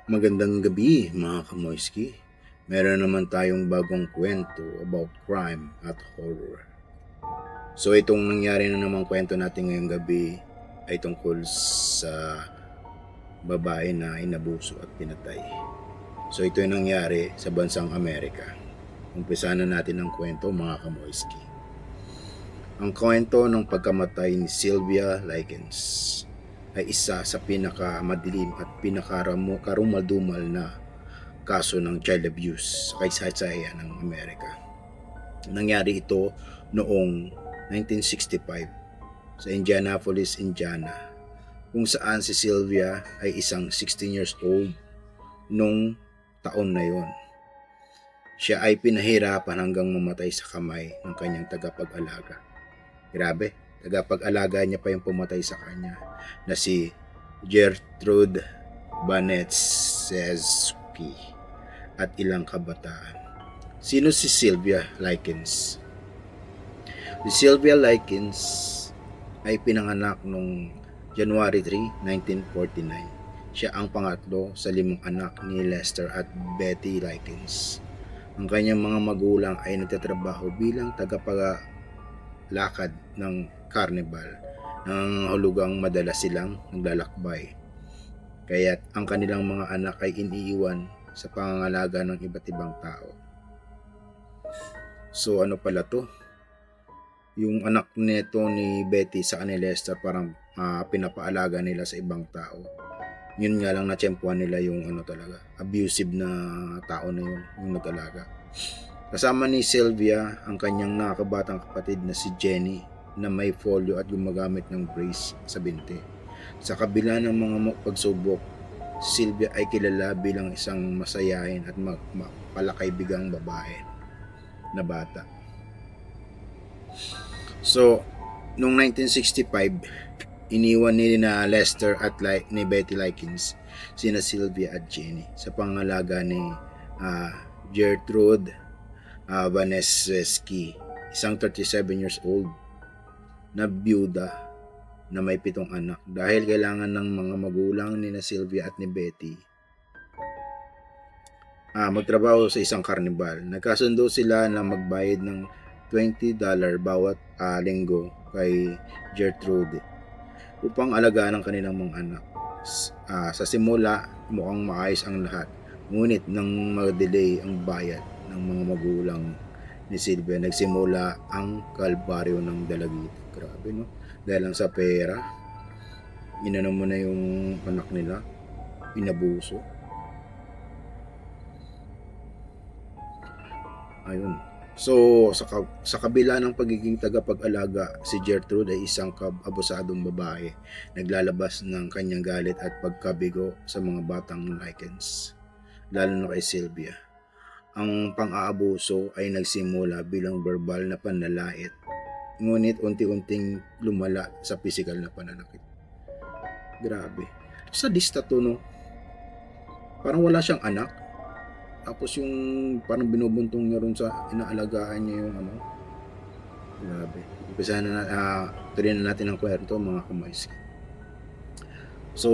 Magandang gabi mga kamoyski. Meron naman tayong bagong kwento about crime at horror. So itong nangyari na namang kwento natin ngayong gabi ay tungkol sa babae na inabuso at pinatay. So ito yung nangyari sa bansang Amerika. Umpisa na natin ang kwento mga kamoyski. Ang kwento ng pagkamatay ni Sylvia Likens ay isa sa pinakamadilim at pinakarumaldumal na kaso ng child abuse sa kasaysayan ng Amerika. Nangyari ito noong 1965 sa Indianapolis, Indiana, kung saan si Sylvia ay isang 16 years old nung taon na yon. Siya ay pinahirapan hanggang mamatay sa kamay ng kanyang tagapag-alaga. Grabe, tagapag-alaga niya pa yung pumatay sa kanya na si Gertrude Banetszewski at ilang kabataan. Sino si Sylvia Likens? Si Sylvia Likens ay pinanganak noong January 3, 1949. Siya ang pangatlo sa 5 anak ni Lester at Betty Likens. Ang kanyang mga magulang ay nagtatrabaho bilang tagapaglalakad ng carnival. Nangangahulugang madalas silang naglalakbay. Kaya't ang kanilang mga anak ay iniiwan sa pangangalaga ng iba't ibang tao. So ano pala to? Yung anak nito ni Betty sa ni Lester parang pinapaalaga nila sa ibang tao. Yun nga lang natsyempuhan nila yung talaga abusive na tao na yun, yung nag-alaga. Kasama ni Sylvia ang kanyang nakakabatang kapatid na si Jenny na may polio at gumagamit ng brace sa binti. Sa kabila ng mga pagsubok, si Sylvia ay kilala bilang isang masayahin at mapalakaibigang babae na bata. So, noong 1965, iniwan ni na Lester at ni Betty Likens sina Sylvia at Jenny sa pangalaga ni Gertrude Banetszewski, isang 37 years old na byuda na may 7 anak. Dahil kailangan ng mga magulang ni na Sylvia at ni Betty magtrabaho sa isang karnibal, nagkasundo sila na magbayad ng $20 bawat linggo kay Gertrude upang alagaan ang kanilang mga anak. Sa simula, mukhang maayos ang lahat. Ngunit nang mag-delay ang bayad ng mga magulang ni Sylvia, nagsimula ang kalbaryo ng dalagita. Grabe, no? Dahil lang sa pera, inano mo na yung anak nila, inabuso. Ayun. So, sa kabila ng pagiging tagapag-alaga, si Gertrude ay isang abusadong babae. Naglalabas ng kanyang galit at pagkabigo sa mga batang Likens, lalo na kay Sylvia. Ang pang-aabuso ay nagsimula bilang verbal na panlalait, ngunit unti-unting lumala sa physical na pananakit. Grabe. Sa lista to, no? Parang wala siyang anak. Tapos yung parang binubuntong niya ron sa inaalagaan niya yung Grabe. Umpisa na tuloy na natin ang kwento mga kamoyski. So,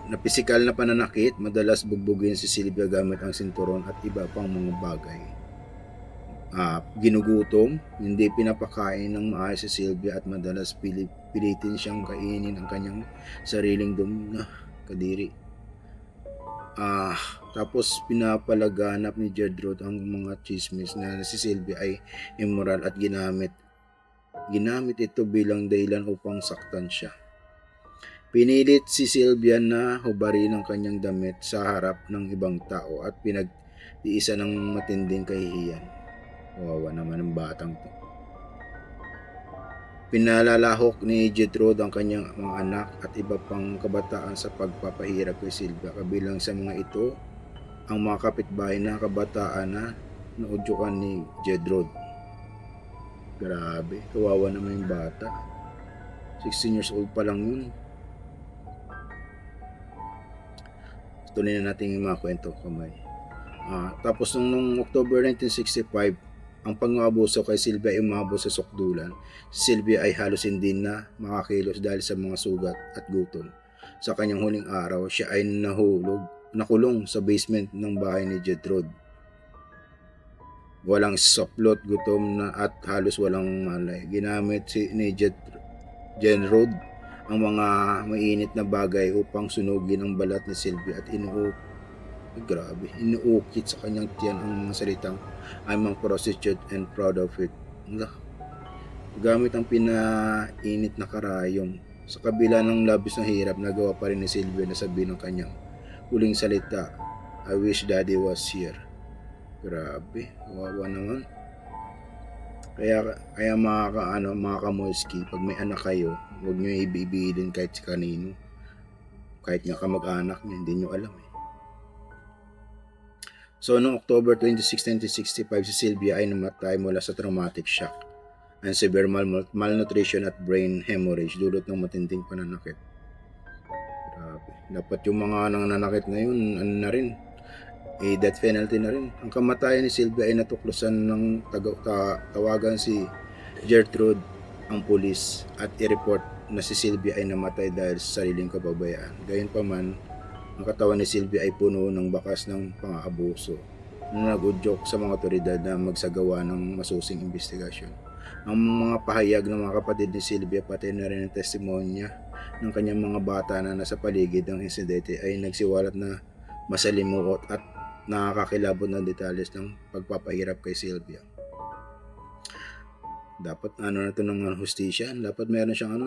na pisikal na pananakit, madalas bugbugin si Sylvia gamit ang sinturon at iba pang mga bagay. Ginugutom, hindi pinapakain ng maayos si Sylvia at madalas pilitin siyang kainin ang kanyang sariling dumi na kadiri. Tapos pinapalaganap ni Gertrude ang mga chismis na si Sylvia ay immoral at ginamit ito bilang dahilan upang saktan siya. Pinilit si Sylvia na hubarin ang kanyang damit sa harap ng ibang tao at pinagtiisa ng matinding kahihiyan. Wawa naman ang batang to. Pinalalahok ni Gertrude ang kanyang mga anak at iba pang kabataan sa pagpapahirap kay Sylvia. Kabilang sa mga ito, ang mga kapitbahay na kabataan na naudyukan ni Gertrude. Grabe, kawawa naman yung bata. 16 years old pa lang yun. Tuloy na natin yung mga kwento kamay. Tapos nung October 1965, ang pang-aabuso kay Sylvia ay umabot sa sukdulan. Si Sylvia ay halos hindi na makakilos dahil sa mga sugat at gutom. sa kanyang huling araw, siya ay nakulong sa basement ng bahay ni Gertrude. Walang saplot, gutom na at halos walang malay. Ginamit ni Gertrude ang mga mainit na bagay upang sunugin ang balat ni Sylvia at inuukit sa kanyang tiyan ang mga salitang, "I'm a prostitute and proud of it." Gamit ang pinainit na karayom. Sa kabila ng labis na hirap, nagawa pa rin ni Sylvia na sabihin ng kanyang huling salita, "I wish Daddy was here." Grabe, kawawa naman. Kaya mga kamoyski, pag may anak kayo, huwag nyo ibibilin kahit si kanino. Kahit nga kamag-anak nyo, hindi nyo alam eh. So, noong October 26, 1965, si Sylvia ay namatay mula sa traumatic shock and severe malnutrition at brain hemorrhage dulot ng matinding pananakit. Grabe. Dapat yung mga nananakit ngayon, death penalty na rin. Ang kamatayan ni Sylvia ay natuklasan ng tawagan si Gertrude ang pulis at i-report na si Sylvia ay namatay dahil sa sariling kababayaan. Gayunpaman, ang katawan ni Sylvia ay puno ng bakas ng pang-aabuso na nag-udyok sa mga otoridad na magsagawa ng masusing investigasyon. Ang mga pahayag ng mga kapatid ni Sylvia pati na rin ang testimonya ng kanyang mga bata na nasa paligid ng insidente ay nagsiwalat na masalimuot at nakakakilabot na detalles ng pagpapahirap kay Sylvia. Dapat na ito ng hustisya. Dapat meron siyang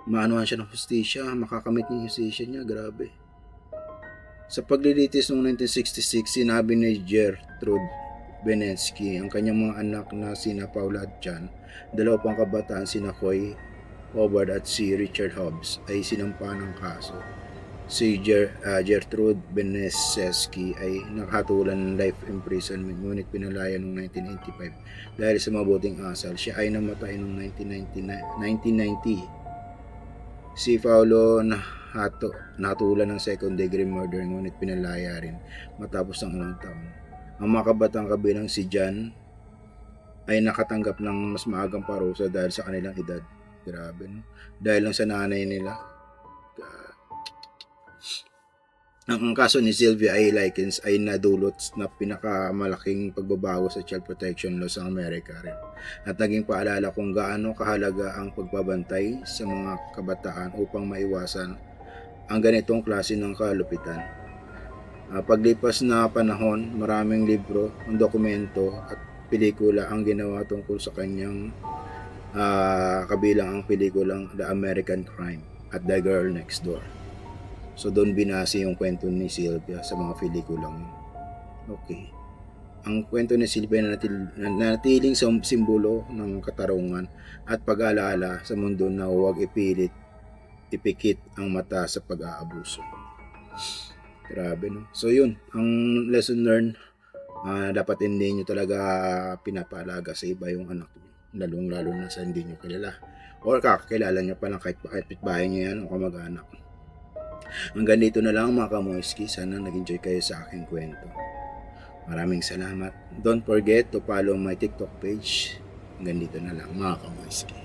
maanuhan siya ng hustisya. Makakamit niya yung hustisya niya. Grabe. Sa paglilitis noong 1966, sinabi ni Gertrude Benensky ang kanyang mga anak na sina Paula at John, dalawa pang kabataan sina Coy Howard at si Richard Hobbs ay sinampa ng kaso. Si Gertrude Benensky ay nakahatulan ng life imprisonment ngunit pinalaya noong 1985 dahil sa mabuting asal. Siya ay namatay noong 1990. Si Paulo nahatulan ng second degree murder ngunit pinalaya rin matapos ng ilang taon. Ang mga kabatang kabilang si John ay nakatanggap ng mas maagang parusa dahil sa kanilang edad. Grabe, no? Dahil lang sa nanay nila. Ang kaso ni Sylvia A. Likens ay nadulot na pinakamalaking pagbabago sa child protection law sa Amerika rin at naging paalala kung gaano kahalaga ang pagbabantay sa mga kabataan upang maiwasan ang ganitong klase ng kalupitan. Paglipas na panahon, maraming libro, dokumento at pelikula ang ginawa tungkol sa kanyang kabilang ang pelikulang The American Crime at The Girl Next Door. So doon binase yung kwento ni Sylvia sa mga pelikulang yun. Okay. Ang kwento ni Sylvia na natiling simbolo ng katarungan at pag-aalala sa mundo na huwag ipikit ang mata sa pag-aabuso. Grabe, no? So yun, ang lesson learned, dapat hindi nyo talaga pinapaalaga sa iba yung anak nyo. Lalong-lalo na sa hindi nyo kilala. Or kakakilala nyo pa lang kahit pitbahay nyo yan o kamag-anak. Hanggang dito na lang mga kamoyski. Sana nag-enjoy kayo sa aking kwento. Maraming salamat. Don't forget to follow my TikTok page. Hanggang dito na lang mga kamoyski.